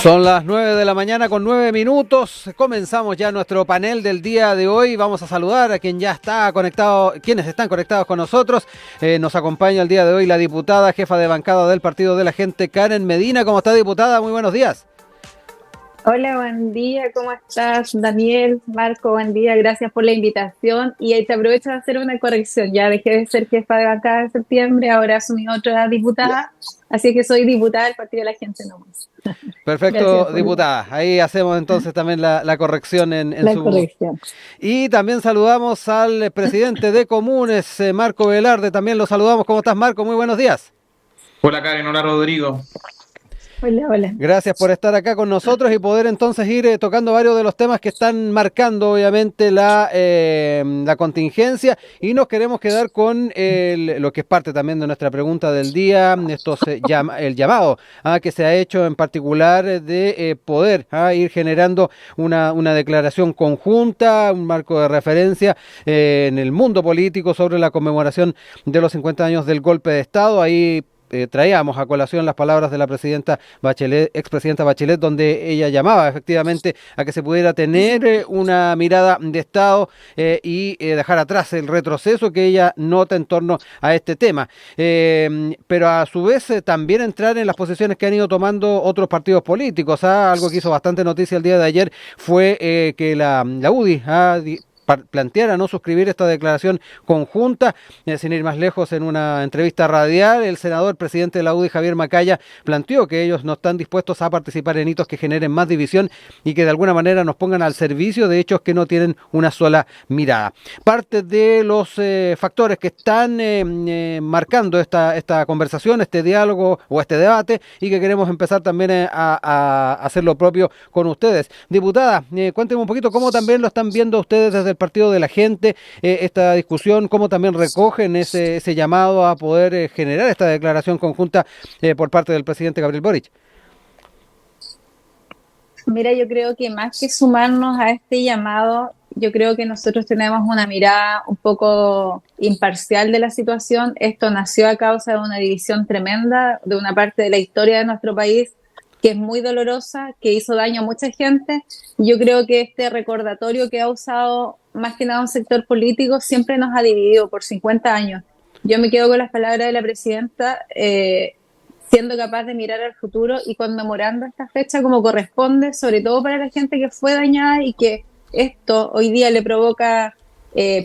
Son las 9 de la mañana con 9 minutos. Comenzamos ya nuestro panel del día de hoy. Vamos a saludar a quien ya está conectado, quienes están conectados con nosotros. Nos acompaña el día de hoy la diputada, jefa de bancada del Partido de la Gente, Karen Medina. ¿Cómo está, diputada? Muy buenos días. Hola, buen día, ¿cómo estás? Daniel, Marco, buen día, gracias por la invitación. Y ahí te aprovecho de hacer una corrección, ya dejé de ser jefa de bancada en septiembre, ahora asumí otra diputada, así que soy diputada del Partido de la Gente nomás. Perfecto, diputada. Ahí hacemos entonces también la corrección en la su... corrección. Y también saludamos al presidente de Comunes, Marco Velarde, también lo saludamos. ¿Cómo estás, Marco? Muy buenos días. Hola Karen, hola Rodrigo. Hola, hola. Gracias por estar acá con nosotros y poder entonces ir tocando varios de los temas que están marcando obviamente la contingencia, y nos queremos quedar con lo que es parte también de nuestra pregunta del día, el llamado que se ha hecho en particular de poder ir generando una declaración conjunta, un marco de referencia en el mundo político sobre la conmemoración de los 50 años del golpe de Estado. Ahí traíamos a colación las palabras de la presidenta Bachelet, expresidenta Bachelet, donde ella llamaba efectivamente a que se pudiera tener una mirada de Estado y dejar atrás el retroceso que ella nota en torno a este tema. Pero a su vez también entrar en las posiciones que han ido tomando otros partidos políticos. Algo que hizo bastante noticia el día de ayer fue que la UDI planteara no suscribir esta declaración conjunta. Sin ir más lejos, en una entrevista radial, el senador presidente de la UDI, Javier Macaya, planteó que ellos no están dispuestos a participar en hitos que generen más división y que de alguna manera nos pongan al servicio de hechos que no tienen una sola mirada. Parte de los factores que están marcando esta conversación, este diálogo o este debate, y que queremos empezar también a hacer lo propio con ustedes. Diputada, cuéntenme un poquito cómo también lo están viendo ustedes desde el Partido de la Gente, esta discusión, cómo también recogen ese llamado a poder generar esta declaración conjunta por parte del presidente Gabriel Boric. Mira, yo creo que más que sumarnos a este llamado, yo creo que nosotros tenemos una mirada un poco imparcial de la situación. Esto nació a causa de una división tremenda de una parte de la historia de nuestro país, que es muy dolorosa, que hizo daño a mucha gente. Yo creo que este recordatorio que ha usado más que nada un sector político siempre nos ha dividido por 50 años. Yo me quedo con las palabras de la presidenta, siendo capaz de mirar al futuro y conmemorando esta fecha como corresponde, sobre todo para la gente que fue dañada y que esto hoy día le provoca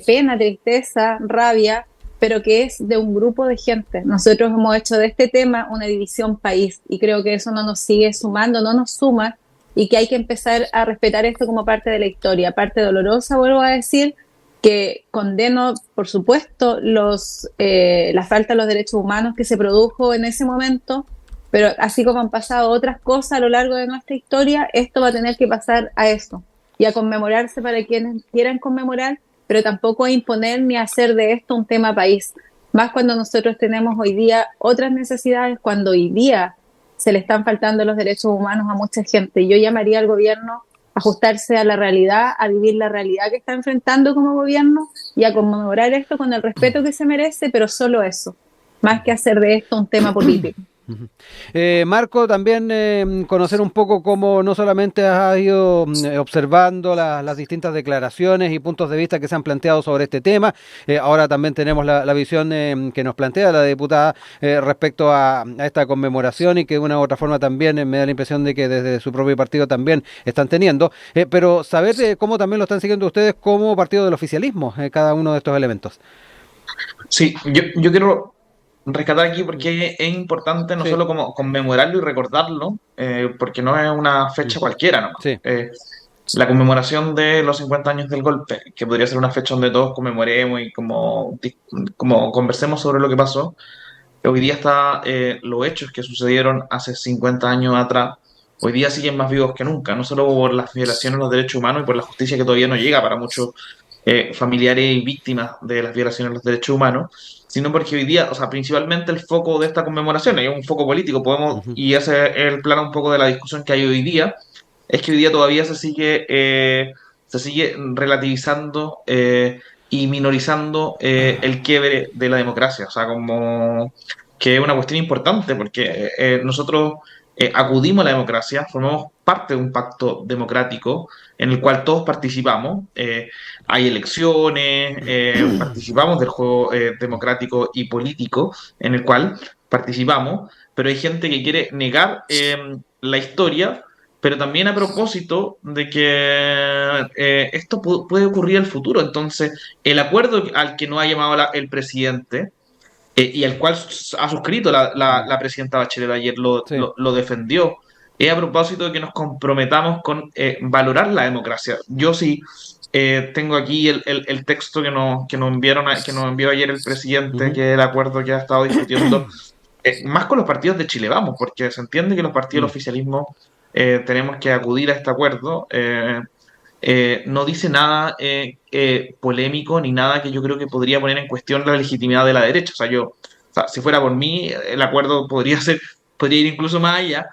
pena, tristeza, rabia, pero que es de un grupo de gente. Nosotros hemos hecho de este tema una división país y creo que eso no nos sigue sumando, no nos suma, y que hay que empezar a respetar esto como parte de la historia, parte dolorosa, vuelvo a decir, que condeno, por supuesto, la falta de los derechos humanos que se produjo en ese momento, pero así como han pasado otras cosas a lo largo de nuestra historia, esto va a tener que pasar a eso y a conmemorarse para quienes quieran conmemorar, pero tampoco a imponer ni a hacer de esto un tema país, más cuando nosotros tenemos hoy día otras necesidades, cuando hoy día se le están faltando los derechos humanos a mucha gente. Yo llamaría al gobierno a ajustarse a la realidad, a vivir la realidad que está enfrentando como gobierno y a conmemorar esto con el respeto que se merece, pero solo eso, más que hacer de esto un tema político. Marco, también conocer un poco cómo no solamente has ido observando las distintas declaraciones y puntos de vista que se han planteado sobre este tema. Ahora también tenemos la visión que nos plantea la diputada respecto a esta conmemoración, y que de una u otra forma también me da la impresión de que desde su propio partido también están teniendo, pero saber cómo también lo están siguiendo ustedes como partido del oficialismo, cada uno de estos elementos. Sí, yo quiero rescatar aquí porque es importante no solo como conmemorarlo y recordarlo, porque no es una fecha cualquiera nomás. Sí. La conmemoración de los 50 años del golpe, que podría ser una fecha donde todos conmemoremos y como conversemos sobre lo que pasó. Hoy día los hechos que sucedieron hace 50 años atrás, hoy día siguen más vivos que nunca, no solo por las violaciones de los derechos humanos y por la justicia que todavía no llega para muchos familiares y víctimas de las violaciones de los derechos humanos, sino porque hoy día, o sea, principalmente el foco de esta conmemoración es un foco político, y ese es el plano un poco de la discusión que hay hoy día, es que hoy día todavía se sigue relativizando y minorizando el quiebre de la democracia, o sea, como que es una cuestión importante, porque nosotros acudimos a la democracia, formamos parte de un pacto democrático en el cual todos participamos, hay elecciones, participamos del juego democrático y político en el cual participamos, pero hay gente que quiere negar la historia, pero también a propósito de que esto puede ocurrir en el futuro. Entonces, el acuerdo al que nos ha llamado el presidente y al cual ha suscrito la presidenta Bachelet ayer, Sí. lo defendió, es a propósito de que nos comprometamos con valorar la democracia. Yo sí tengo aquí el texto que nos enviaron que nos envió ayer el presidente, Ujú. que es el acuerdo que ha estado discutiendo más con los partidos de Chile Vamos, porque se entiende que los partidos del Mm. oficialismo tenemos que acudir a este acuerdo. No dice nada polémico ni nada que yo creo que podría poner en cuestión la legitimidad de la derecha. O sea, si fuera por mí, el acuerdo podría ir incluso más allá,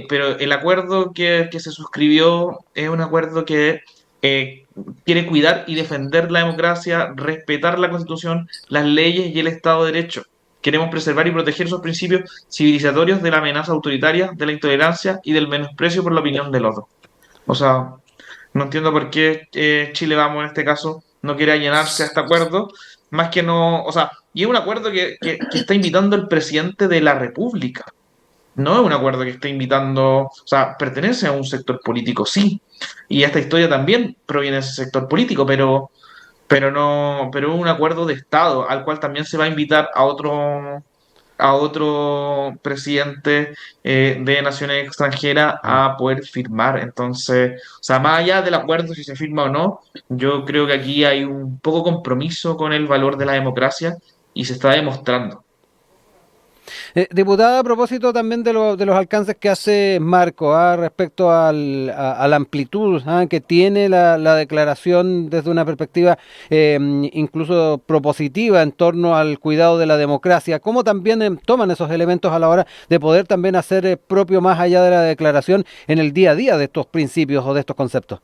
pero el acuerdo que se suscribió es un acuerdo que eh, quiere cuidar y defender la democracia, respetar la Constitución, las leyes y el Estado de Derecho. Queremos preservar y proteger esos principios civilizatorios de la amenaza autoritaria, de la intolerancia y del menosprecio por la opinión del otro. O sea, no entiendo por qué Chile Vamos en este caso no quiere allanarse a este acuerdo, más que no, o sea, y es un acuerdo que está invitando el presidente de la República, no es un acuerdo que esté invitando, o sea, pertenece a un sector político, sí, y esta historia también proviene de ese sector político, pero no, pero es un acuerdo de Estado al cual también se va a invitar a otro presidente de naciones extranjeras Mm. a poder firmar. Entonces, o sea, más allá del acuerdo si se firma o no, yo creo que aquí hay un poco compromiso con el valor de la democracia y se está demostrando. Diputada, a propósito también de los alcances que hace Marco respecto a la amplitud que tiene la declaración desde una perspectiva incluso propositiva en torno al cuidado de la democracia, ¿cómo también toman esos elementos a la hora de poder también hacer propio más allá de la declaración en el día a día de estos principios o de estos conceptos?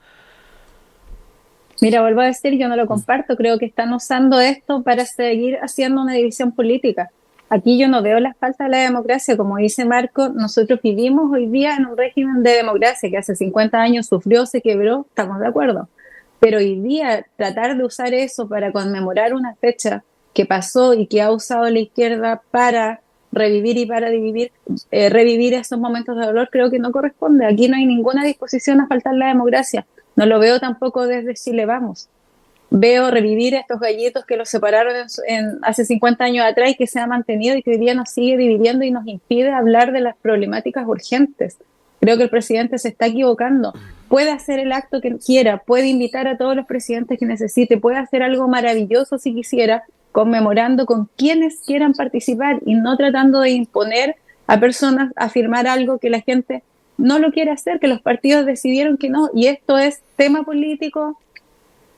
Mira, vuelvo a decir, yo no lo comparto, creo que están usando esto para seguir haciendo una división política. Aquí yo no veo la falta de la democracia, como dice Marco, nosotros vivimos hoy día en un régimen de democracia que hace 50 años sufrió, se quebró, estamos de acuerdo. Pero hoy día tratar de usar eso para conmemorar una fecha que pasó y que ha usado la izquierda para revivir y para revivir esos momentos de dolor, creo que no corresponde. Aquí no hay ninguna disposición a faltar la democracia. No lo veo tampoco desde Chile Vamos. Veo revivir estos gallitos que los separaron hace 50 años atrás y que se ha mantenido y que hoy día nos sigue dividiendo y nos impide hablar de las problemáticas urgentes. Creo que el presidente se está equivocando. Puede hacer el acto que quiera, puede invitar a todos los presidentes que necesite, puede hacer algo maravilloso si quisiera, conmemorando con quienes quieran participar y no tratando de imponer a personas a firmar algo que la gente no lo quiere hacer, que los partidos decidieron que no. Y esto es tema político,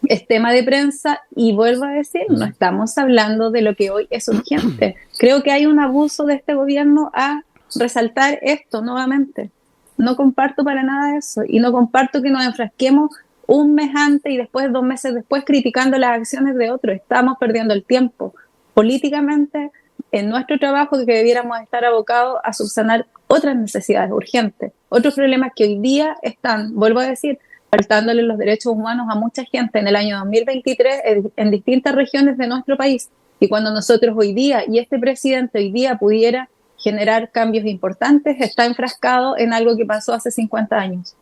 es tema de prensa y vuelvo a decir, no estamos hablando de lo que hoy es urgente. Creo que hay un abuso de este gobierno a resaltar esto nuevamente. No comparto para nada eso y no comparto que nos enfrasquemos un mes antes y después, 2 meses después, criticando las acciones de otros. Estamos perdiendo el tiempo políticamente en nuestro trabajo que debiéramos estar abocados a subsanar otras necesidades urgentes, otros problemas que hoy día están, vuelvo a decir, faltándole los derechos humanos a mucha gente en el año 2023 en distintas regiones de nuestro país. Y cuando nosotros hoy día, y este presidente hoy día pudiera generar cambios importantes, está enfrascado en algo que pasó hace 50 años.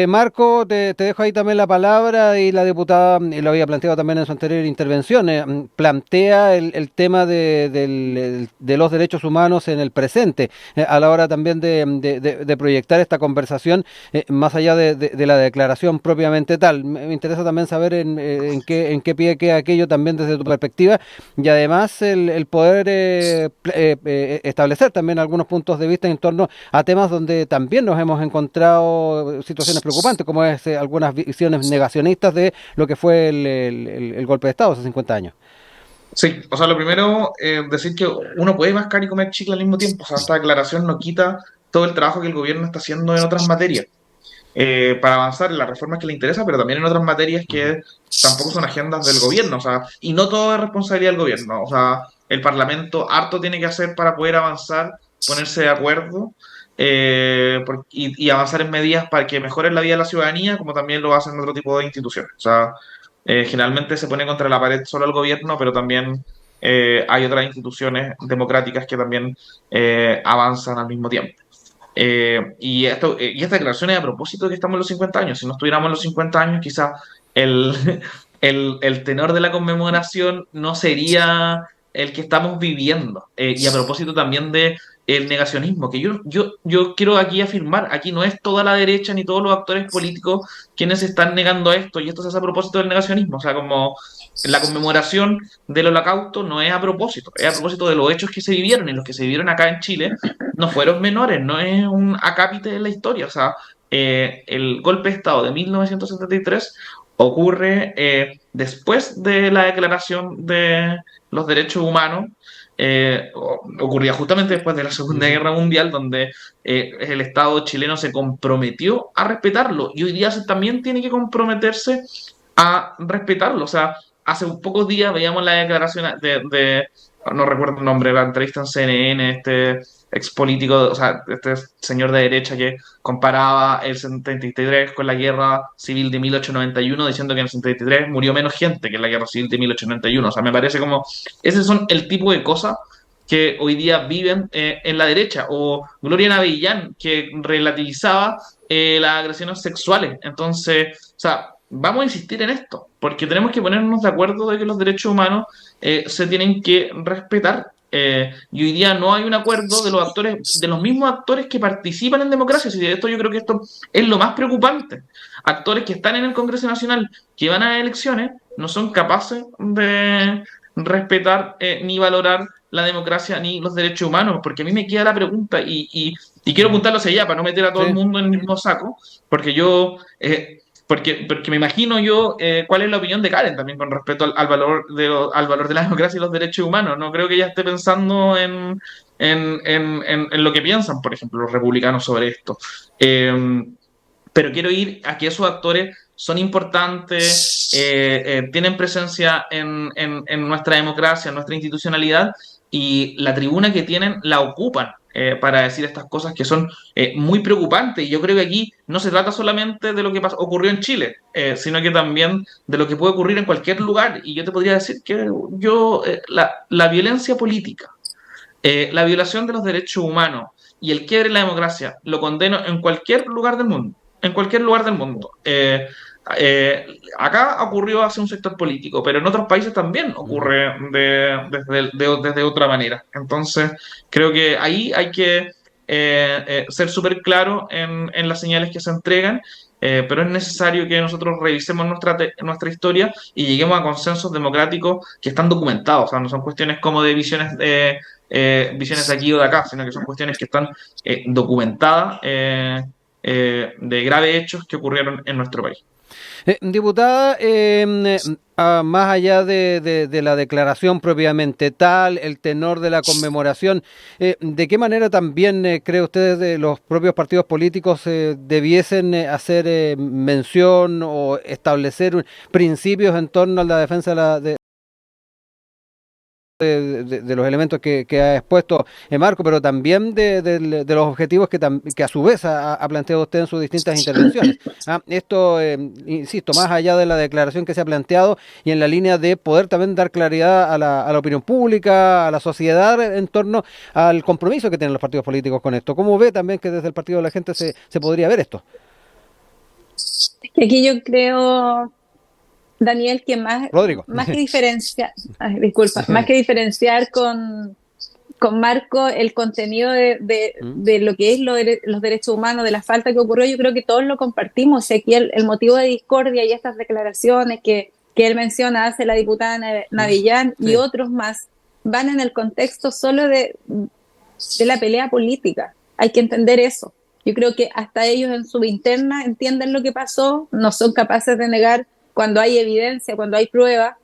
Marco, te dejo ahí también la palabra y la diputada, y lo había planteado también en su anterior intervención, plantea el tema de los derechos humanos en el presente, a la hora también de proyectar esta conversación más allá de la declaración propiamente tal. Me interesa también saber en qué pie queda aquello también desde tu perspectiva y además el poder establecer también algunos puntos de vista en torno a temas donde también nos hemos encontrado situaciones preocupantes, como es algunas visiones negacionistas de lo que fue el golpe de Estado hace 50 años. Sí, o sea, lo primero, decir que uno puede mascar y comer chicle al mismo tiempo. O sea, esta declaración no quita todo el trabajo que el gobierno está haciendo en otras materias para avanzar en las reformas que le interesan, pero también en otras materias que tampoco son agendas del gobierno. O sea, y no todo es responsabilidad del gobierno. O sea, el Parlamento harto tiene que hacer para poder avanzar, ponerse de acuerdo. y avanzar en medidas para que mejoren la vida de la ciudadanía, como también lo hacen otro tipo de instituciones. O sea, generalmente se pone contra la pared solo el gobierno, pero también hay otras instituciones democráticas que también avanzan al mismo tiempo. Y esta declaración es a propósito de que estamos en los 50 años. Si no estuviéramos en los 50 años, quizá el, el tenor de la conmemoración no sería el que estamos viviendo. Y a propósito también de el negacionismo, que yo quiero aquí afirmar, aquí no es toda la derecha ni todos los actores políticos quienes están negando esto, y esto se hace a propósito del negacionismo. O sea, como la conmemoración del holocausto no es a propósito de los hechos que se vivieron, y los que se vivieron acá en Chile no fueron menores, no es un acápite de la historia. O sea, el golpe de Estado de 1973 ocurre después de la Declaración de los Derechos Humanos. Ocurría justamente después de la Segunda Guerra Mundial, donde el Estado chileno se comprometió a respetarlo, y hoy día también tiene que comprometerse a respetarlo. O sea, hace pocos días veíamos la declaración no recuerdo el nombre, la entrevista en CNN, este ex político, o sea, este señor de derecha que comparaba el 73 con la guerra civil de 1891, diciendo que en el 73 murió menos gente que en la guerra civil de 1891. O sea, me parece como, ese son el tipo de cosas que hoy día viven en la derecha. O Gloria Navellán, que relativizaba las agresiones sexuales. Entonces, o sea, vamos a insistir en esto, porque tenemos que ponernos de acuerdo de que los derechos humanos se tienen que respetar. Y hoy día no hay un acuerdo de los actores, de los mismos actores que participan en democracia. Y de esto yo creo que esto es lo más preocupante. Actores que están en el Congreso Nacional, que van a elecciones, no son capaces de respetar ni valorar la democracia ni los derechos humanos. Porque a mí me queda la pregunta, y quiero apuntarlo hacia allá para no meter a todo el Sí. mundo en el mismo saco, porque yo porque me imagino yo cuál es la opinión de Karen también con respecto al valor al valor de la democracia y los derechos humanos. No creo que ella esté pensando en lo que piensan, por ejemplo, los republicanos sobre esto. Pero quiero ir a que esos actores son importantes, tienen presencia en nuestra democracia, en nuestra institucionalidad, y la tribuna que tienen la ocupan para decir estas cosas que son muy preocupantes. Y yo creo que aquí no se trata solamente de lo que ocurrió en Chile, sino que también de lo que puede ocurrir en cualquier lugar. Y yo te podría decir que la violencia política, la violación de los derechos humanos y el quiebre en la democracia lo condeno en cualquier lugar del mundo. En cualquier lugar del mundo. Acá ocurrió hace un sector político, pero en otros países también ocurre desde otra manera. Entonces, creo que ahí hay que ser súper claro en las señales que se entregan, pero es necesario que nosotros revisemos nuestra historia y lleguemos a consensos democráticos que están documentados. O sea, no son cuestiones como de visiones de aquí o de acá, sino que son cuestiones que están documentadas de graves hechos que ocurrieron en nuestro país. Diputada, más allá de la declaración propiamente tal, el tenor de la conmemoración, ¿de qué manera también cree usted de los propios partidos políticos debiesen hacer mención o establecer principios en torno a la defensa de los elementos que ha expuesto Marco, pero también de los objetivos que a su vez ha planteado usted en sus distintas intervenciones? Esto, insisto, más allá de la declaración que se ha planteado y en la línea de poder también dar claridad a la opinión pública, a la sociedad en torno al compromiso que tienen los partidos políticos con esto. ¿Cómo ve también que desde el Partido de la Gente se podría ver esto? Aquí yo creo, Daniel, que Rodrigo. más que diferenciar, más que diferenciar con Marco el contenido de lo que es los derechos humanos, de la falta que ocurrió, yo creo que todos lo compartimos. Y aquí el motivo de discordia y estas declaraciones que él menciona, hace la diputada Navellán y otros más, van en el contexto solo de la pelea política. Hay que entender eso. Yo creo que hasta ellos en su interna entienden lo que pasó, no son capaces de negar cuando hay evidencia, cuando hay prueba,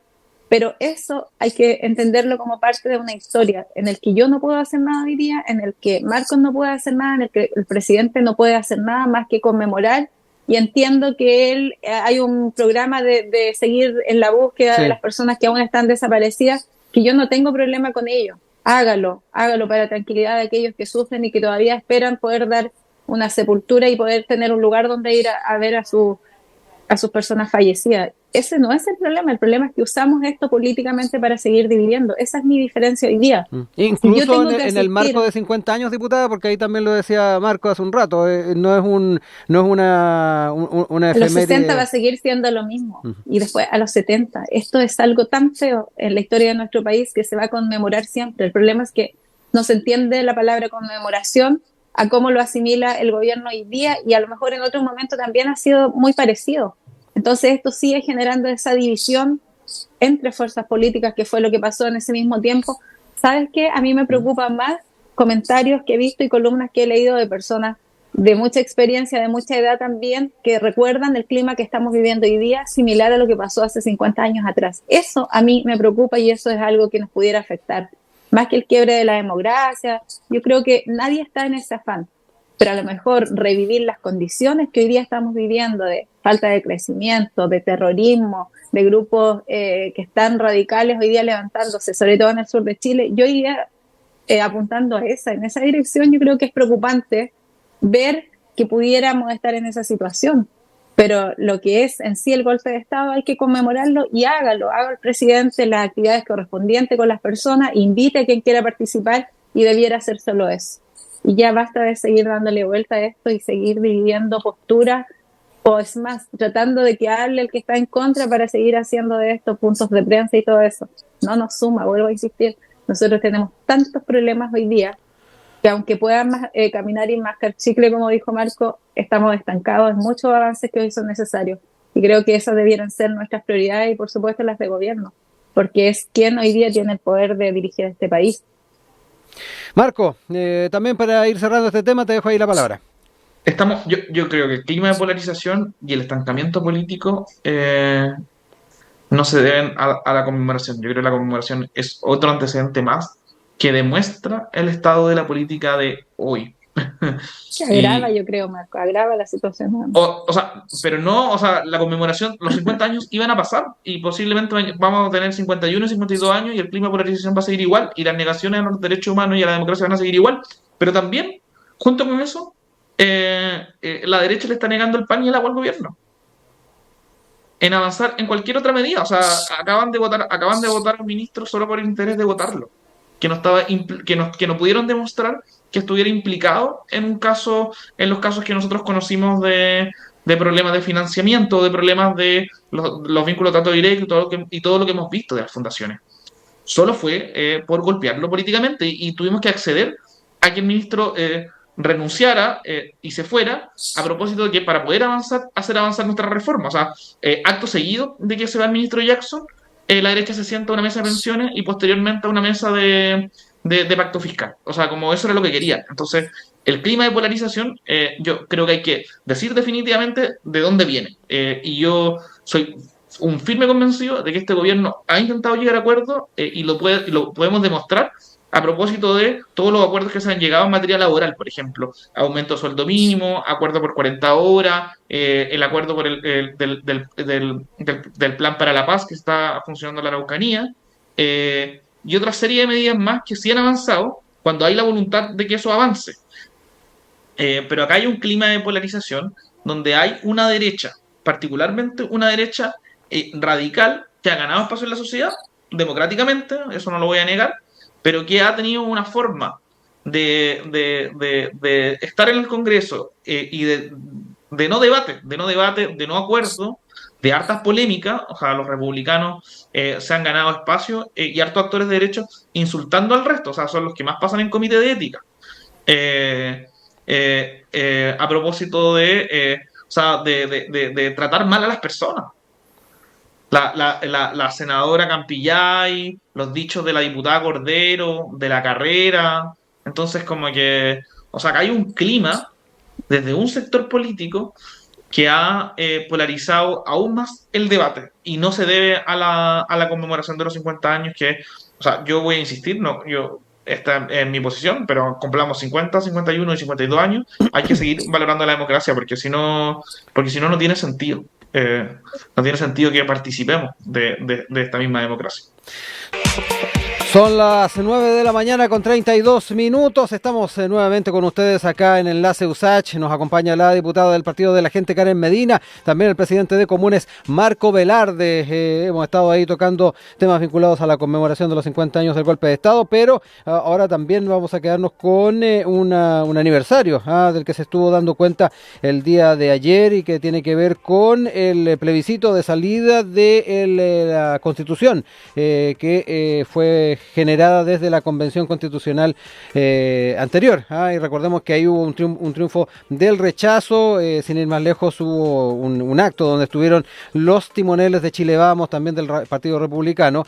pero eso hay que entenderlo como parte de una historia en el que yo no puedo hacer nada hoy día, en el que Marcos no puede hacer nada, en el que el presidente no puede hacer nada más que conmemorar, y entiendo que hay un programa de seguir en la búsqueda de las personas que aún están desaparecidas, que yo no tengo problema con ello, hágalo para la tranquilidad de aquellos que sufren y que todavía esperan poder dar una sepultura y poder tener un lugar donde ir a ver a sus personas fallecidas. Ese no es el problema es que usamos esto políticamente para seguir dividiendo. Esa es mi diferencia hoy día. Incluso en el marco de 50 años, diputada, porque ahí también lo decía Marco hace un rato, no es una efeméride. A los 60 va a seguir siendo lo mismo, y después a los 70. Esto es algo tan feo en la historia de nuestro país que se va a conmemorar siempre. El problema es que no se entiende la palabra conmemoración a cómo lo asimila el gobierno hoy día, y a lo mejor en otro momento también ha sido muy parecido. Entonces esto sigue generando esa división entre fuerzas políticas, que fue lo que pasó en ese mismo tiempo. ¿Sabes qué? A mí me preocupan más comentarios que he visto y columnas que he leído de personas de mucha experiencia, de mucha edad también, que recuerdan el clima que estamos viviendo hoy día, similar a lo que pasó hace 50 años atrás. Eso a mí me preocupa, y eso es algo que nos pudiera afectar. Más que el quiebre de la democracia, yo creo que nadie está en ese afán, pero a lo mejor revivir las condiciones que hoy día estamos viviendo, de falta de crecimiento, de terrorismo, de grupos que están radicales hoy día levantándose, sobre todo en el sur de Chile. Yo iría apuntando en esa dirección. Yo creo que es preocupante ver que pudiéramos estar en esa situación, pero lo que es en sí el golpe de Estado hay que conmemorarlo, y haga el presidente las actividades correspondientes con las personas, invite a quien quiera participar, y debiera hacer solo eso. Y ya basta de seguir dándole vuelta a esto y seguir dividiendo posturas, o es más, tratando de que hable el que está en contra para seguir haciendo de estos puntos de prensa y todo eso. No nos suma, vuelvo a insistir. Nosotros tenemos tantos problemas hoy día que, aunque puedan caminar y mascar chicle, como dijo Marco, estamos estancados en muchos avances que hoy son necesarios. Y creo que esas debieran ser nuestras prioridades, y por supuesto las de gobierno, porque es quien hoy día tiene el poder de dirigir este país. Marco, también para ir cerrando este tema, te dejo ahí la palabra. Yo creo que el clima de polarización y el estancamiento político no se deben a la conmemoración. Yo creo que la conmemoración es otro antecedente más que demuestra el estado de la política de hoy. Que agrava, yo creo, Marco, agrava la situación. La conmemoración, los 50 años iban a pasar, y posiblemente vamos a tener 51 y 52 años, y el clima de polarización va a seguir igual, y las negaciones a los derechos humanos y a la democracia van a seguir igual, pero también, junto con eso, la derecha le está negando el pan y el agua al gobierno en avanzar en cualquier otra medida. O sea, acaban de votar a un ministro solo por el interés de votarlo, que no pudieron demostrar que estuviera implicado en los casos que nosotros conocimos de problemas de financiamiento, de problemas de los vínculos de trato directo y todo lo que hemos visto de las fundaciones. Solo fue por golpearlo políticamente, y tuvimos que acceder a que el ministro renunciara y se fuera, a propósito de que, para poder hacer avanzar nuestra reforma. O sea, acto seguido de que se va el ministro Jackson, la derecha se sienta a una mesa de pensiones y posteriormente a una mesa de pacto fiscal. O sea, como eso era lo que quería. Entonces, el clima de polarización, yo creo que hay que decir definitivamente de dónde viene. Y yo soy un firme convencido de que este gobierno ha intentado llegar a acuerdos, y lo podemos demostrar a propósito de todos los acuerdos que se han llegado en materia laboral. Por ejemplo, aumento de sueldo mínimo, acuerdo por 40 horas, el acuerdo por del plan para la paz que está funcionando en la Araucanía, y otra serie de medidas más que sí han avanzado cuando hay la voluntad de que eso avance. Pero acá hay un clima de polarización donde hay una derecha, particularmente una derecha radical, que ha ganado espacio en la sociedad democráticamente, eso no lo voy a negar, pero que ha tenido una forma de estar en el Congreso, y de no debate, de no acuerdo, de hartas polémicas. O sea, los republicanos se han ganado espacio, y hartos actores de derecho insultando al resto. O sea, son los que más pasan en comité de ética. A propósito de tratar mal a las personas. La senadora Campillay, los dichos de la diputada Cordero, de la Carrera. Entonces, como que, o sea, que hay un clima desde un sector político que ha polarizado aún más el debate, y no se debe a la conmemoración de los 50 años, que, o sea, yo voy a insistir, está en mi posición, pero cumplamos 50, 51 y 52 años, hay que seguir valorando la democracia, porque si no no tiene sentido. No tiene sentido que participemos de esta misma democracia. Son las 9 de la mañana con 32 minutos. Estamos nuevamente con ustedes acá en Enlace USACH. Nos acompaña la diputada del Partido de la Gente, Karen Medina. También el presidente de Comunes, Marco Velarde. Hemos estado ahí tocando temas vinculados a la conmemoración de los 50 años del golpe de Estado, pero ahora también vamos a quedarnos con un aniversario del que se estuvo dando cuenta el día de ayer y que tiene que ver con el plebiscito de salida de la Constitución que fue generada desde la Convención Constitucional anterior. Y recordemos que ahí hubo un triunfo del rechazo. Sin ir más lejos, hubo un acto donde estuvieron los timoneles de Chile Vamos, también del Partido Republicano,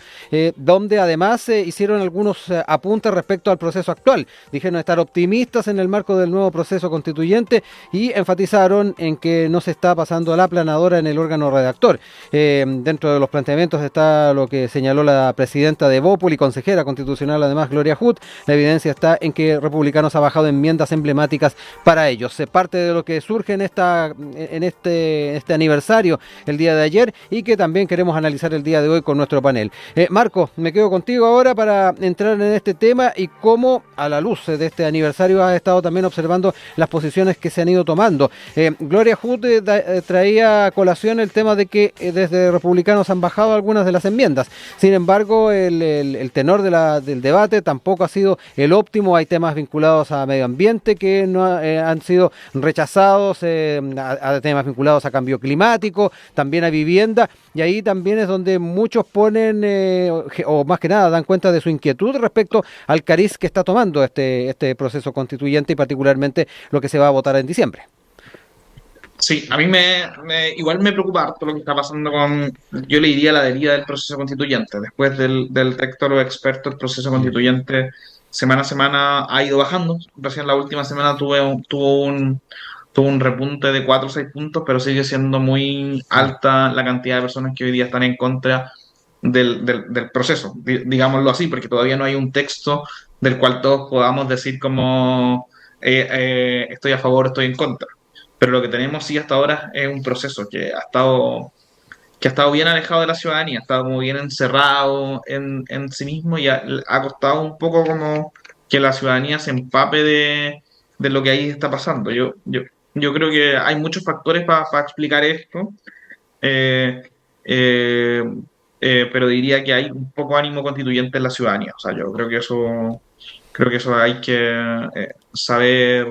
donde además hicieron algunos apuntes respecto al proceso actual. Dijeron estar optimistas en el marco del nuevo proceso constituyente y enfatizaron en que no se está pasando a la aplanadora en el órgano redactor. Dentro de los planteamientos está lo que señaló la presidenta de Bópoli, consejera constitucional, además Gloria Huth. La evidencia está en que Republicanos ha bajado enmiendas emblemáticas para ellos. Parte de lo que surge en este aniversario el día de ayer y que también queremos analizar el día de hoy con nuestro panel. Marco, me quedo contigo ahora para entrar en este tema y cómo a la luz de este aniversario has estado también observando las posiciones que se han ido tomando. Gloria Huth traía a colación el tema de que desde Republicanos han bajado algunas de las enmiendas. Sin embargo, el tenor del debate tampoco ha sido el óptimo. Hay temas vinculados a medio ambiente que no han sido rechazados, a temas vinculados a cambio climático, también a vivienda, y ahí también es donde muchos ponen, o más que nada dan cuenta de su inquietud respecto al cariz que está tomando este proceso constituyente y particularmente lo que se va a votar en diciembre. Sí, a mí igual me preocupa harto lo que está pasando yo le diría la deriva del proceso constituyente. Después del rector o experto, el proceso constituyente semana a semana ha ido bajando. Recién la última semana tuvo un repunte de 4 o 6 puntos, pero sigue siendo muy alta la cantidad de personas que hoy día están en contra del proceso, digámoslo así, porque todavía no hay un texto del cual todos podamos decir como estoy a favor, estoy en contra. Pero lo que tenemos sí hasta ahora es un proceso que ha estado bien alejado de la ciudadanía, ha estado como bien encerrado en sí mismo y ha costado un poco como que la ciudadanía se empape de lo que ahí está pasando. Yo creo que hay muchos factores para explicar esto, pero diría que hay un poco ánimo constituyente en la ciudadanía. O sea, yo creo que eso hay que saber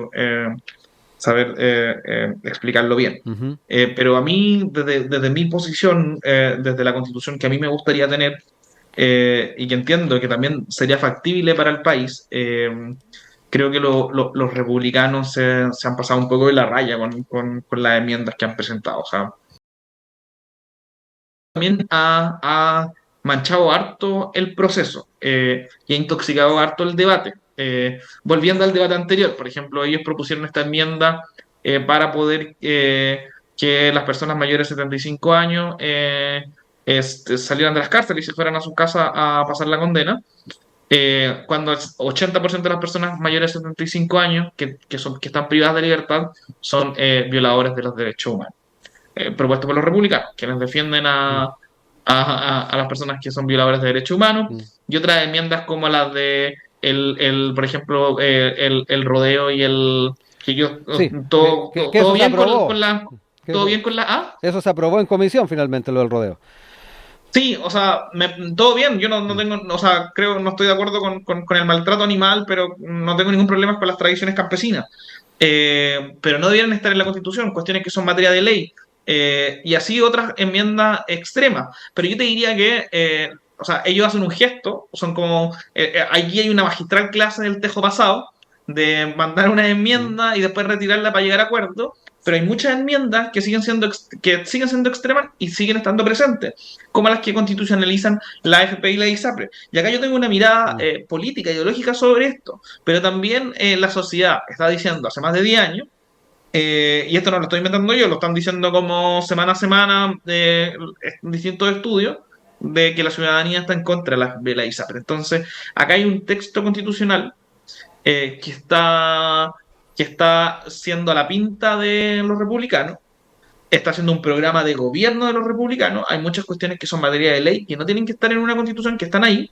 explicarlo bien. Uh-huh. Pero a mí, desde mi posición, desde la Constitución que a mí me gustaría tener, y que entiendo que también sería factible para el país, creo que los republicanos se han pasado un poco de la raya con las enmiendas que han presentado. O sea, también ha manchado harto el proceso y ha intoxicado harto el debate. Volviendo al debate anterior, por ejemplo, ellos propusieron esta enmienda para poder que las personas mayores de 75 años salieran de las cárceles y se fueran a su casa a pasar la condena, cuando el 80% de las personas mayores de 75 años que están privadas de libertad son violadores de los derechos humanos, propuesto por los republicanos, quienes defienden a las personas que son violadores de derechos humanos, y otras enmiendas como las de por ejemplo, el rodeo y el que yo Sí, todo bien todo bien con la Eso se aprobó en comisión finalmente, lo del rodeo. Sí, o sea, todo bien, yo no tengo, o sea, no estoy de acuerdo con el maltrato animal, pero no tengo ningún problema con las tradiciones campesinas. Pero no debieran estar en la Constitución, cuestiones que son materia de ley. Y así otras enmiendas extremas. Pero yo te diría que, o sea, ellos hacen un gesto, son como, aquí hay una magistral clase del tejo pasado, de mandar una enmienda y después retirarla para llegar a acuerdo, pero hay muchas enmiendas que siguen siendo extremas y siguen estando presentes, como las que constitucionalizan la AFP y la ISAPRE. Y acá yo tengo una mirada política, ideológica sobre esto, pero también la sociedad está diciendo hace más de 10 años, y esto no lo estoy inventando yo, lo están diciendo como semana a semana distintos estudios, de que la ciudadanía está en contra de la ISAPRE. Entonces, acá hay un texto constitucional que está siendo a la pinta de los republicanos, está haciendo un programa de gobierno de los republicanos. Hay muchas cuestiones que son materia de ley, que no tienen que estar en una constitución, que están ahí,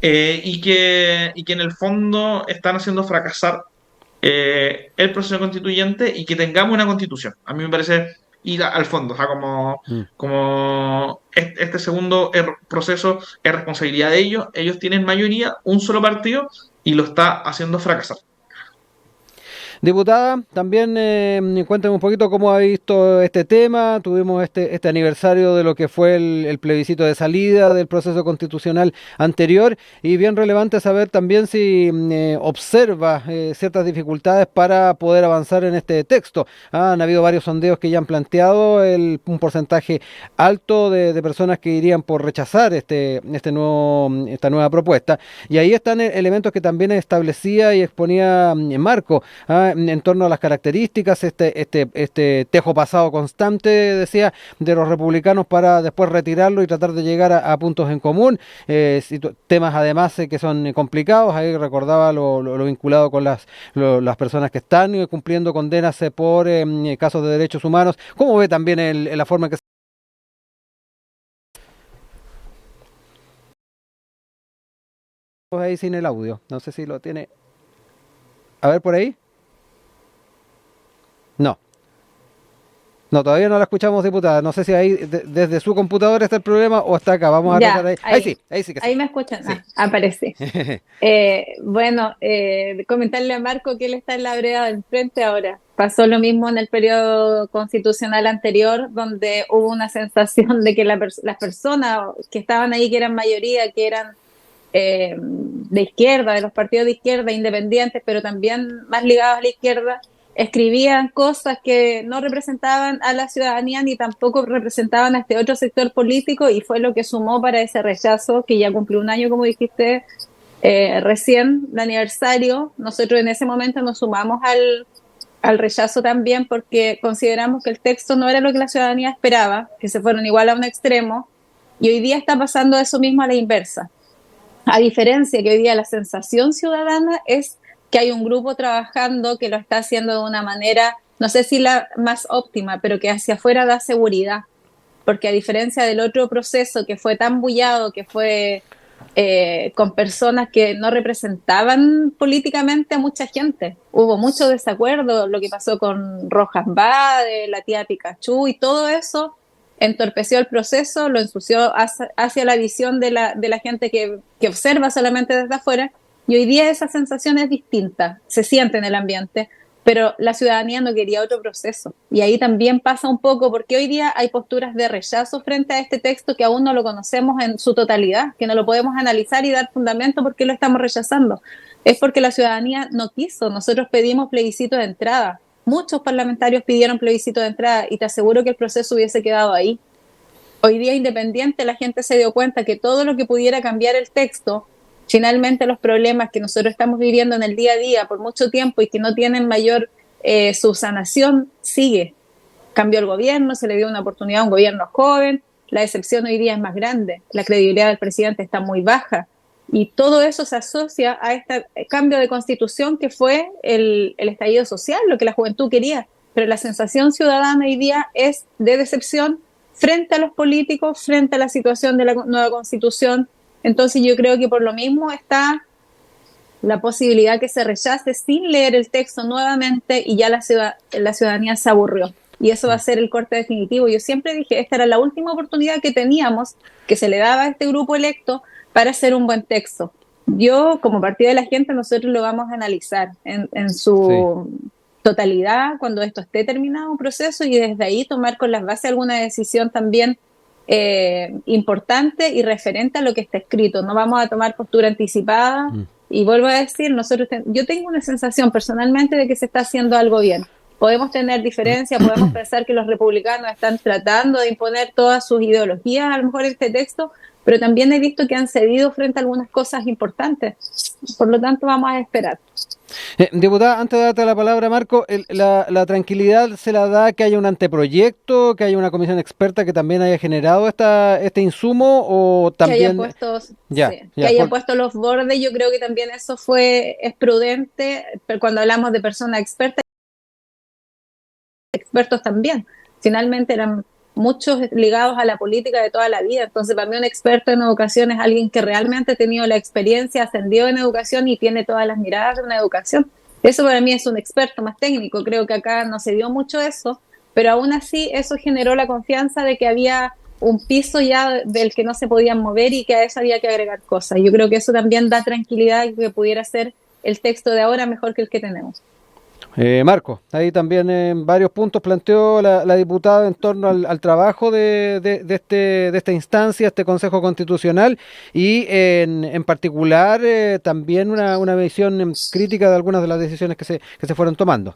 y que en el fondo están haciendo fracasar el proceso constituyente y que tengamos una constitución. A mí me parece ir al fondo, o sea, Mm. como este segundo proceso es responsabilidad de ellos, ellos tienen mayoría, un solo partido, y lo está haciendo fracasar. Diputada, también cuéntame un poquito cómo ha visto este tema. Tuvimos este aniversario de lo que fue el plebiscito de salida del proceso constitucional anterior y bien relevante saber también si observa ciertas dificultades para poder avanzar en este texto. Han habido varios sondeos que ya han planteado un porcentaje alto de personas que irían por rechazar esta nueva propuesta y ahí están elementos que también establecía y exponía Marco. En torno a las características, este tejo pasado constante, decía, de los republicanos para después retirarlo y tratar de llegar a puntos en común, temas además que son complicados, ahí recordaba lo vinculado con las personas que están cumpliendo condenas por casos de derechos humanos. ¿Cómo ve también la forma en que se ahí sin el audio? No sé si lo tiene. A ver por ahí. No. No, todavía no la escuchamos, diputada. No sé si ahí desde su computadora está el problema o está acá. Vamos a tratar ahí. Ahí sí que sí. Ahí me escuchan. Sí. Aparece. Bueno, comentarle a Marco que él está en la vereda del frente ahora. Pasó lo mismo en el periodo constitucional anterior, donde hubo una sensación de que las personas que estaban ahí, que eran mayoría, que eran de izquierda, de los partidos de izquierda, independientes, pero también más ligados a la izquierda, escribían cosas que no representaban a la ciudadanía ni tampoco representaban a este otro sector político y fue lo que sumó para ese rechazo que ya cumplió un año, como dijiste recién, de aniversario. Nosotros en ese momento nos sumamos al rechazo también porque consideramos que el texto no era lo que la ciudadanía esperaba, que se fueron igual a un extremo y hoy día está pasando eso mismo a la inversa. A diferencia que hoy día la sensación ciudadana es que hay un grupo trabajando que lo está haciendo de una manera, no sé si la más óptima, pero que hacia afuera da seguridad. Porque a diferencia del otro proceso que fue tan bullado, que fue con personas que no representaban políticamente a mucha gente. Hubo mucho desacuerdo, lo que pasó con Rojas Bade, la tía Pikachu y todo eso entorpeció el proceso, lo ensució hacia la visión de la gente que observa solamente desde afuera y hoy día esa sensación es distinta, se siente en el ambiente, pero la ciudadanía no quería otro proceso. Y ahí también pasa un poco porque hoy día hay posturas de rechazo frente a este texto que aún no lo conocemos en su totalidad, que no lo podemos analizar y dar fundamento por qué lo estamos rechazando. Es porque la ciudadanía no quiso. Nosotros pedimos plebiscito de entrada. Muchos parlamentarios pidieron plebiscito de entrada y te aseguro que el proceso hubiese quedado ahí. Hoy día, independiente, la gente se dio cuenta que todo lo que pudiera cambiar el texto, finalmente los problemas que nosotros estamos viviendo en el día a día por mucho tiempo y que no tienen mayor subsanación, sigue. Cambió el gobierno, se le dio una oportunidad a un gobierno joven, la decepción hoy día es más grande, la credibilidad del presidente está muy baja y todo eso se asocia a este cambio de constitución que fue el estallido social, lo que la juventud quería, pero la sensación ciudadana hoy día es de decepción frente a los políticos, frente a la situación de la nueva constitución. Entonces yo creo que por lo mismo está la posibilidad que se rechace sin leer el texto nuevamente y ya la ciudadanía se aburrió. Y eso va a ser el corte definitivo. Yo siempre dije, esta era la última oportunidad que teníamos, que se le daba a este grupo electo para hacer un buen texto. Yo, como partido de la gente, nosotros lo vamos a analizar en su totalidad cuando esto esté terminado un proceso y desde ahí tomar con las bases alguna decisión también importante y referente a lo que está escrito. No vamos a tomar postura anticipada y vuelvo a decir, yo tengo una sensación personalmente de que se está haciendo algo bien. Podemos tener diferencias, podemos pensar que los republicanos están tratando de imponer todas sus ideologías a lo mejor en este texto, pero también he visto que han cedido frente a algunas cosas importantes. Por lo tanto, vamos a esperar. Diputada, antes de darte la palabra, Marco, la tranquilidad se la da que haya un anteproyecto, que haya una comisión experta que también haya generado este insumo o también... Que haya puesto los bordes, yo creo que también eso es prudente, pero cuando hablamos de personas expertas, expertos también. Finalmente eran muchos ligados a la política de toda la vida. Entonces, para mí un experto en educación es alguien que realmente ha tenido la experiencia, ascendió en educación y tiene todas las miradas de una educación. Eso para mí es un experto más técnico. Creo que acá no se dio mucho eso, pero aún así eso generó la confianza de que había un piso ya del que no se podían mover y que a eso había que agregar cosas. Yo creo que eso también da tranquilidad y que pudiera ser el texto de ahora mejor que el que tenemos. Marco, ahí también en varios puntos planteó la diputada en torno al trabajo de esta instancia, este Consejo Constitucional, y en particular también una visión crítica de algunas de las decisiones que se fueron tomando.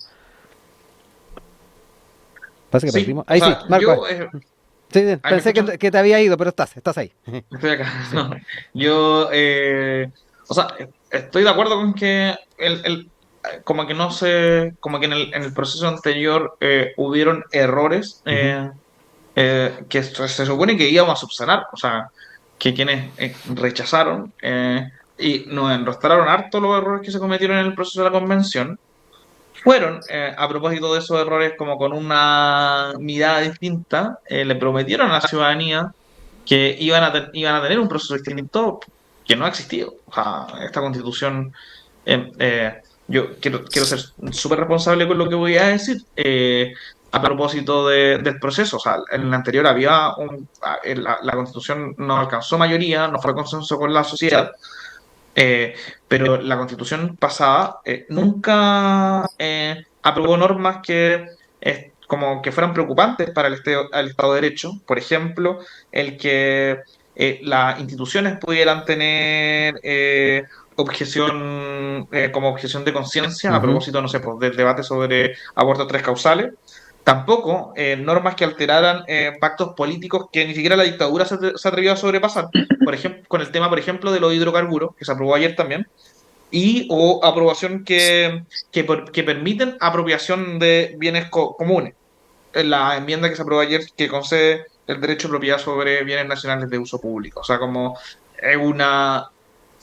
Parece que Sí, perdimos. o Ahí sí, sea, Marco. yo, Sí, ¿ahí me pensé escuchan? que te había ido, pero estás ahí. Estoy acá. Sí. No. Yo, o sea, estoy de acuerdo con que como que no sé, como que en el proceso anterior hubieron errores Ujú. que se supone que íbamos a subsanar, o sea, que quienes rechazaron y nos enrostraron harto los errores que se cometieron en el proceso de la convención, fueron, a propósito de esos errores, como con una mirada distinta, le prometieron a la ciudadanía que iban a tener un proceso distinto que no ha existido. O sea, esta constitución, yo quiero ser súper responsable con lo que voy a decir. A propósito del proceso, o sea, en el anterior había la constitución no alcanzó mayoría, no fue consenso con la sociedad, eh, pero la constitución pasada nunca aprobó normas que como que fueran preocupantes para el Estado de Derecho. Por ejemplo, el que las instituciones pudieran tener como objeción de conciencia a Ujú. propósito, no sé, pues, del debate sobre abortos tres causales. Tampoco normas que alteraran pactos políticos que ni siquiera la dictadura se atrevió a sobrepasar. Por ejemplo, con el tema, por ejemplo, de los hidrocarburos, que se aprobó ayer también, y o aprobación que permiten apropiación de bienes comunes. En la enmienda que se aprobó ayer que concede el derecho de propiedad sobre bienes nacionales de uso público. O sea, como es una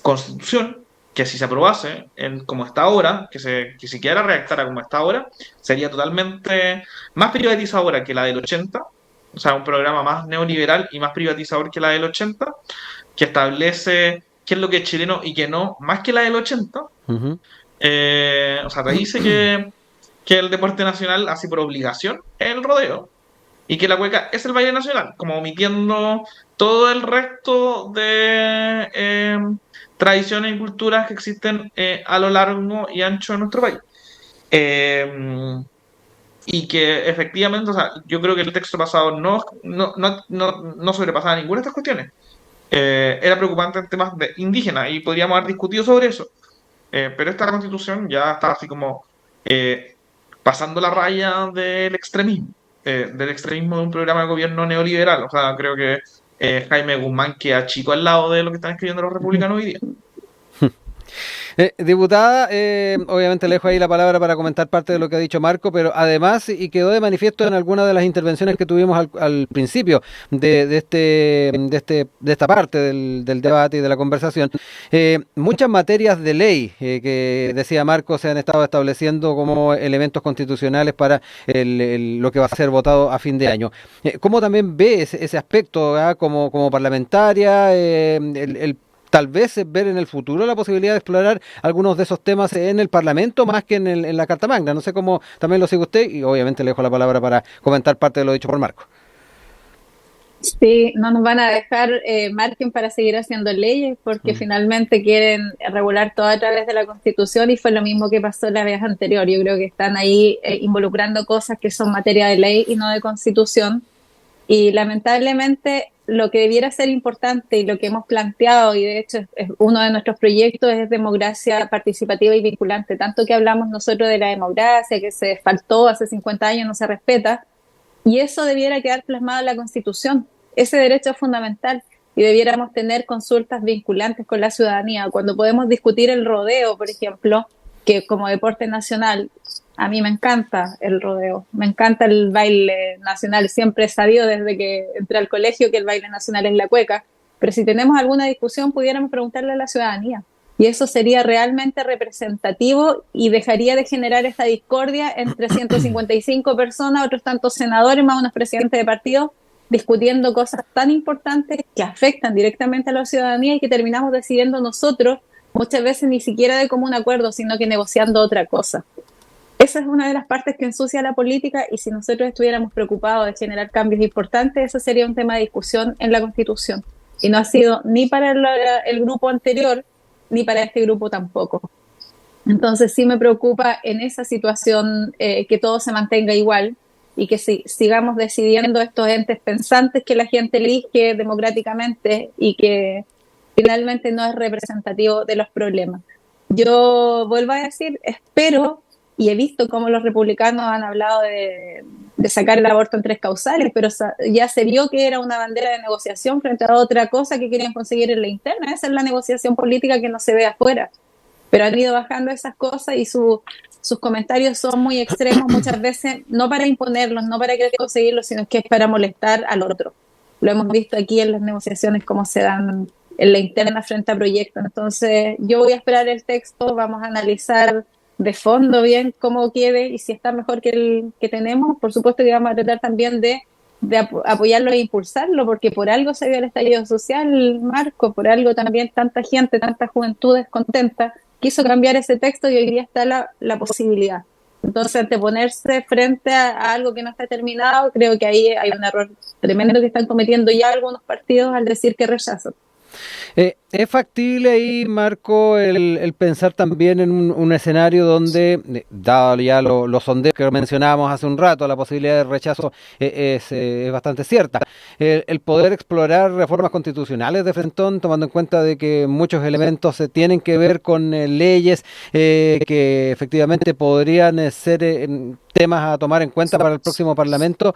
constitución que si se aprobase como está ahora, que se quedara redactada como está ahora, sería totalmente más privatizadora que la del 80, o sea, un programa más neoliberal y más privatizador que la del 80, que establece qué es lo que es chileno y qué no, más que la del 80. Ujú. O sea, te dice que el deporte nacional, así por obligación, es el rodeo y que la cueca es el baile nacional, como omitiendo todo el resto de tradiciones y culturas que existen a lo largo y ancho de nuestro país. Eh, y que efectivamente, o sea, yo creo que el texto pasado no sobrepasaba ninguna de estas cuestiones. Era preocupante en temas de indígenas y podríamos haber discutido sobre eso. Pero esta constitución ya está así como eh, pasando la raya del extremismo de un programa de gobierno neoliberal. O sea, creo que Jaime Guzmán queda chico al lado de lo que están escribiendo los republicanos hoy día. Diputada, obviamente le dejo ahí la palabra para comentar parte de lo que ha dicho Marco, pero además, y quedó de manifiesto en algunas de las intervenciones que tuvimos al principio de esta parte del debate y de la conversación, muchas materias de ley que decía Marco se han estado estableciendo como elementos constitucionales para lo que va a ser votado a fin de año. ¿Cómo también ve ese aspecto como parlamentaria, tal vez ver en el futuro la posibilidad de explorar algunos de esos temas en el Parlamento más que en la Carta Magna? No sé cómo también lo sigue usted y obviamente le dejo la palabra para comentar parte de lo dicho por Marco. Sí, no nos van a dejar margen para seguir haciendo leyes porque Mm. finalmente quieren regular todo a través de la Constitución y fue lo mismo que pasó la vez anterior. Yo creo que están ahí involucrando cosas que son materia de ley y no de Constitución. Y lamentablemente lo que debiera ser importante y lo que hemos planteado, y de hecho es uno de nuestros proyectos, es democracia participativa y vinculante. Tanto que hablamos nosotros de la democracia, que se faltó hace 50 años, no se respeta, y eso debiera quedar plasmado en la Constitución. Ese derecho es fundamental y debiéramos tener consultas vinculantes con la ciudadanía. Cuando podemos discutir el rodeo, por ejemplo, que como deporte nacional, a mí me encanta el rodeo, me encanta el baile nacional. Siempre he sabido desde que entré al colegio que el baile nacional es la cueca, pero si tenemos alguna discusión pudiéramos preguntarle a la ciudadanía. Y eso sería realmente representativo y dejaría de generar esta discordia entre 155 personas, otros tantos senadores, más unos presidentes de partido, discutiendo cosas tan importantes que afectan directamente a la ciudadanía y que terminamos decidiendo nosotros, muchas veces ni siquiera de común acuerdo, sino que negociando otra cosa. Esa es una de las partes que ensucia la política, y si nosotros estuviéramos preocupados de generar cambios importantes, eso sería un tema de discusión en la Constitución. Y no ha sido ni para el grupo anterior, ni para este grupo tampoco. Entonces sí me preocupa en esa situación que todo se mantenga igual y que sigamos decidiendo estos entes pensantes que la gente elige democráticamente y que finalmente no es representativo de los problemas. Yo vuelvo a decir, espero, y he visto cómo los republicanos han hablado de sacar el aborto en 3 causales, pero ya se vio que era una bandera de negociación frente a otra cosa que querían conseguir en la interna. Esa es la negociación política que no se ve afuera. Pero han ido bajando esas cosas y sus comentarios son muy extremos muchas veces, no para imponerlos, no para querer conseguirlos, sino que es para molestar al otro. Lo hemos visto aquí en las negociaciones, cómo se dan en la interna frente a proyectos. Entonces yo voy a esperar el texto, vamos a analizar de fondo bien cómo quede y si está mejor que el que tenemos. Por supuesto que vamos a tratar también de apoyarlo e impulsarlo, porque por algo se dio el estallido social, Marco, por algo también tanta gente, tanta juventud descontenta quiso cambiar ese texto y hoy día está la posibilidad. Entonces, anteponerse frente a algo que no está terminado, creo que ahí hay un error tremendo que están cometiendo ya algunos partidos al decir que rechazan. ¿Es factible ahí, Marco, el pensar también en un escenario donde, dado ya los sondeos que mencionábamos hace un rato, la posibilidad de rechazo es bastante cierta, el poder explorar reformas constitucionales de frentón, tomando en cuenta de que muchos elementos tienen que ver con leyes que efectivamente podrían ser temas a tomar en cuenta para el próximo Parlamento,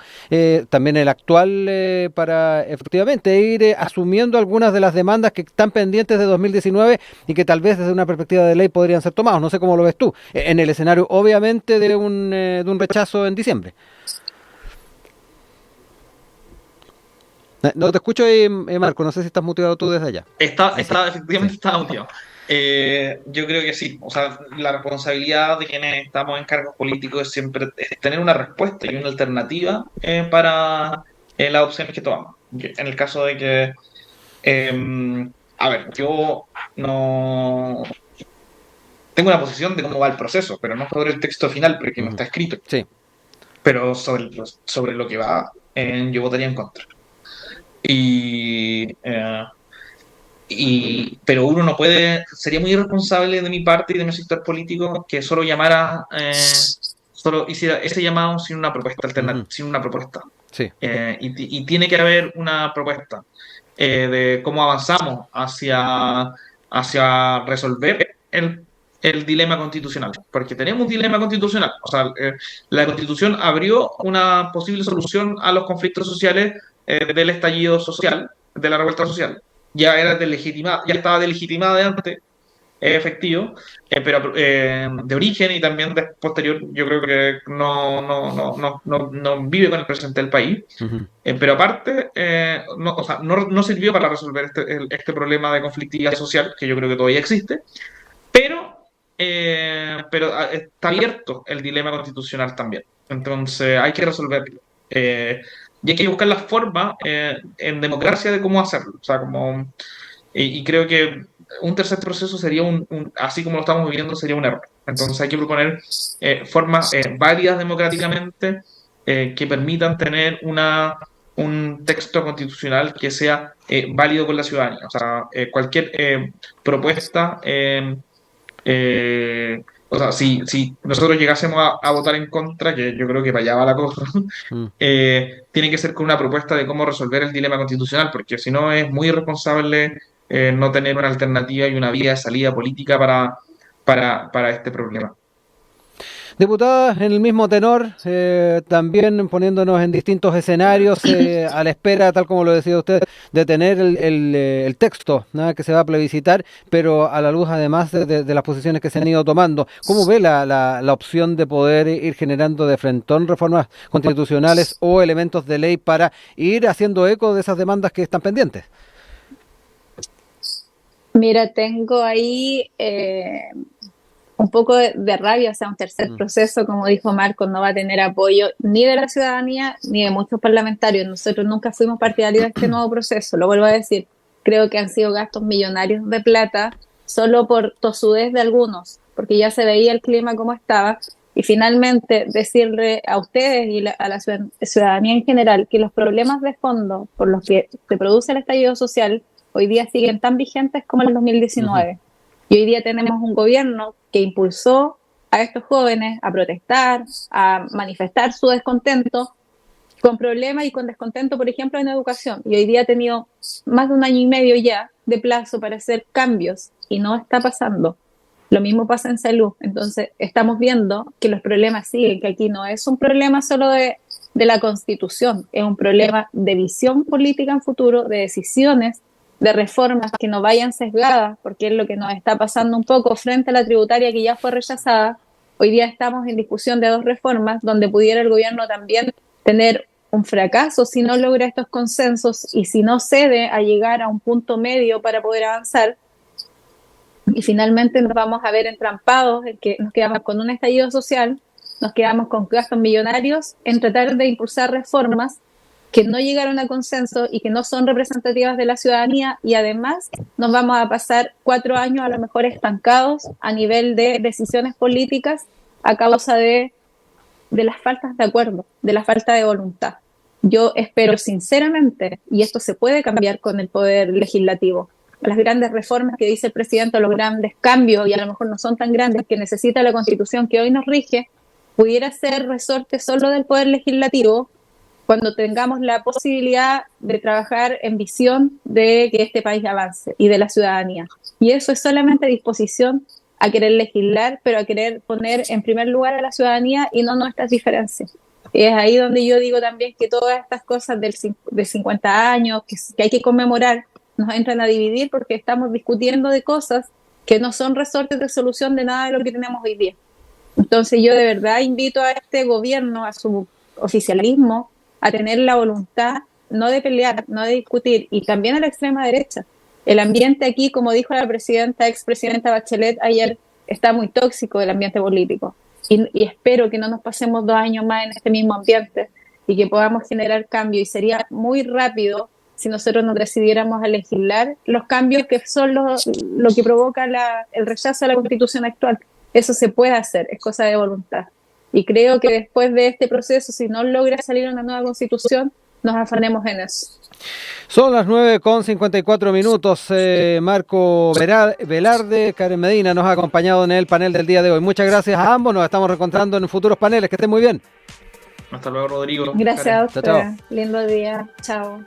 también el actual, para efectivamente ir asumiendo algunas de las demandas que están pendientes de 2019 y que tal vez desde una perspectiva de ley podrían ser tomados? No sé cómo lo ves tú, en el escenario obviamente de un rechazo en diciembre. No te escucho ahí, Marco, no sé si estás muteado tú desde allá. Efectivamente estaba muteado. Yo creo que sí, o sea, la responsabilidad de quienes estamos en cargos políticos es siempre tener una respuesta y una alternativa para las opciones que tomamos. En el caso de que, a ver, yo no tengo una posición de cómo va el proceso, pero no sobre el texto final porque no está escrito. Sí. Pero sobre lo que va, yo votaría en contra. Pero uno no puede, sería muy irresponsable de mi parte y de mi sector político que solo llamara, solo hiciera ese llamado sin una propuesta alternativa, sin una propuesta. Sí. Y tiene que haber una propuesta de cómo avanzamos hacia resolver el dilema constitucional, porque tenemos un dilema constitucional. O sea, la Constitución abrió una posible solución a los conflictos sociales del estallido social, de la revuelta social. Ya era ya estaba delegitimada de antes, efectivo, pero de origen y también de posterior, yo creo que no vive con el presente del país. Pero aparte, no sirvió para resolver este problema de conflictividad social, que yo creo que todavía existe, pero está abierto el dilema constitucional también. Entonces hay que resolverlo. Y hay que buscar la forma en democracia de cómo hacerlo. O sea, y creo que un tercer proceso sería así como lo estamos viviendo, sería un error. Entonces hay que proponer formas válidas democráticamente que permitan tener un texto constitucional que sea válido con la ciudadanía. O sea, cualquier propuesta... o sea, si nosotros llegásemos a votar en contra, que yo creo que para allá va la cosa, tiene que ser con una propuesta de cómo resolver el dilema constitucional, porque si no es muy irresponsable no tener una alternativa y una vía de salida política para este problema. Diputada, en el mismo tenor, también poniéndonos en distintos escenarios, a la espera, tal como lo decía usted, de tener el texto que se va a plebiscitar, pero a la luz además de las posiciones que se han ido tomando. ¿Cómo ve la opción de poder ir generando de frentón reformas constitucionales o elementos de ley para ir haciendo eco de esas demandas que están pendientes? Mira, tengo ahí un poco de rabia, o sea, un tercer proceso, como dijo Marco, no va a tener apoyo ni de la ciudadanía ni de muchos parlamentarios. Nosotros nunca fuimos partidarios de este nuevo proceso, lo vuelvo a decir. Creo que han sido gastos millonarios de plata solo por tosudez de algunos, porque ya se veía el clima como estaba. Y finalmente decirle a ustedes y a la ciudadanía en general que los problemas de fondo por los que se produce el estallido social hoy día siguen tan vigentes como en el 2019. Y hoy día tenemos un gobierno que impulsó a estos jóvenes a protestar, a manifestar su descontento, con problemas y con descontento, por ejemplo, en educación. Y hoy día ha tenido más de 1 año y medio ya de plazo para hacer cambios y no está pasando. Lo mismo pasa en salud. Entonces, estamos viendo que los problemas siguen, que aquí no es un problema solo de la Constitución, es un problema de visión política en futuro, de decisiones, de reformas que no vayan sesgadas, porque es lo que nos está pasando un poco frente a la tributaria que ya fue rechazada. Hoy día estamos en discusión de 2 reformas donde pudiera el gobierno también tener un fracaso si no logra estos consensos y si no cede a llegar a un punto medio para poder avanzar. Y finalmente nos vamos a ver entrampados en que nos quedamos con un estallido social, nos quedamos con gastos millonarios en tratar de impulsar reformas que no llegaron a consenso y que no son representativas de la ciudadanía, y además nos vamos a pasar 4 años a lo mejor estancados a nivel de decisiones políticas a causa de las faltas de acuerdo, de la falta de voluntad. Yo espero sinceramente, y esto se puede cambiar con el poder legislativo, las grandes reformas que dice el presidente, los grandes cambios, y a lo mejor no son tan grandes, que necesita la Constitución que hoy nos rige, pudiera ser resorte solo del poder legislativo cuando tengamos la posibilidad de trabajar en visión de que este país avance y de la ciudadanía. Y eso es solamente disposición a querer legislar, pero a querer poner en primer lugar a la ciudadanía y no nuestras diferencias. Y es ahí donde yo digo también que todas estas cosas de 50 años que hay que conmemorar nos entran a dividir porque estamos discutiendo de cosas que no son resortes de solución de nada de lo que tenemos hoy día. Entonces yo de verdad invito a este gobierno, a su oficialismo, a tener la voluntad no de pelear, no de discutir, y también a la extrema derecha. El ambiente aquí, como dijo la expresidenta Bachelet ayer, está muy tóxico el ambiente político. Y espero que no nos pasemos 2 años más en este mismo ambiente y que podamos generar cambio. Y sería muy rápido si nosotros nos decidiéramos a legislar los cambios que son lo que provoca el rechazo a la Constitución actual. Eso se puede hacer, es cosa de voluntad. Y creo que después de este proceso, si no logra salir una nueva Constitución, nos afanemos en eso. Son las 9:54. Marco Velarde, Karen Medina nos ha acompañado en el panel del día de hoy. Muchas gracias a ambos, nos estamos reencontrando en futuros paneles. Que estén muy bien. Hasta luego, Rodrigo. Gracias Karen. a ustedes. Lindo día. Chao.